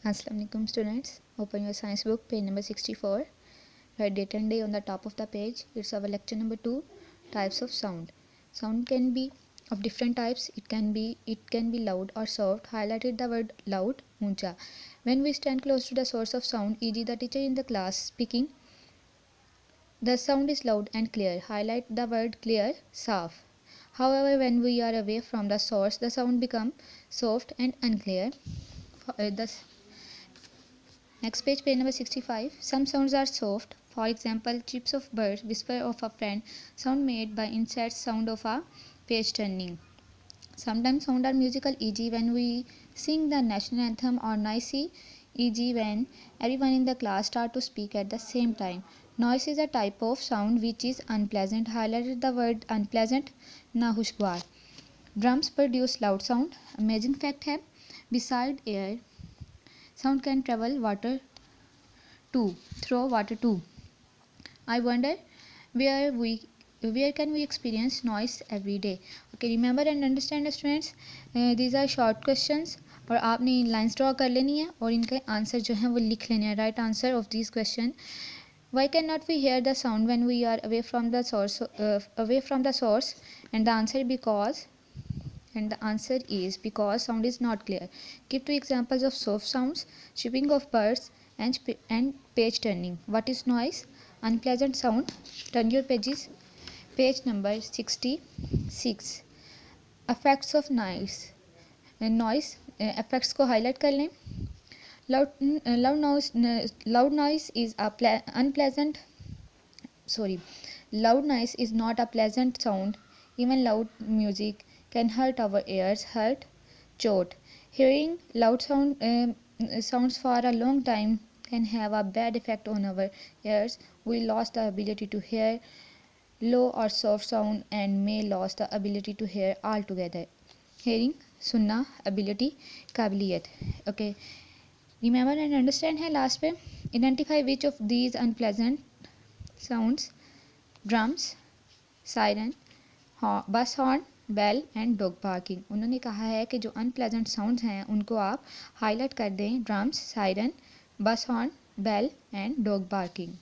Assalamu alaikum students. Open your science book, page number 64. Write date and day on the top of the page. It's our lecture number 2, types of sound. Sound can be of different types. It can be loud or soft. Highlighted the word loud, uncha. When we stand close to the source of sound, e.g. the teacher in the class speaking, the sound is loud and clear. Highlight the word clear, saaf. However, when we are away from the source, the sound becomes soft and unclear. Next page, page number 65. Some sounds are soft. For example, chirps of birds, whisper of a friend, sound made by insects, sound of a page turning. Sometimes sound are musical, e.g. when we sing the national anthem, or noisy, e.g. when everyone in the class start to speak at the same time. Noise is a type of sound which is unpleasant. Highlighted the word unpleasant, nahushgwar. Drums produce loud sound. Amazing fact है, beside air, sound can travel water too, through water too. I wonder where can we experience noise every day. Okay, remember and understand students, these are short questions और आपने lines draw कर लेनी है और इनके answer जो हैं वो लिख लेने हैं. Right answer of this question. Why cannot we hear the sound when we are away from the source? And the answer is because sound is not clear. Give two examples of soft sounds: chirping of birds and page turning. What is noise? Unpleasant sound. Turn your pages. Page number 66. Effects of noise. Noise effects को highlight कर लें. Loud noise is Loud noise is not a pleasant sound. Even loud music can hurt our ears. Chot. Hearing loud sounds for a long time can have a bad effect on our ears. We lost the ability to hear low or soft sound and may lose the ability to hear altogether. Hearing, सुनना, ability, काबिलियत. Okay. Remember and understand है last पे. Identify which of these unpleasant sounds: drums, siren, bus horn, bell and dog barking. उन्होंने कहा है कि जो unpleasant sounds हैं उनको आप हाईलाइट कर दें. Drums, siren, bus horn, bell and dog barking.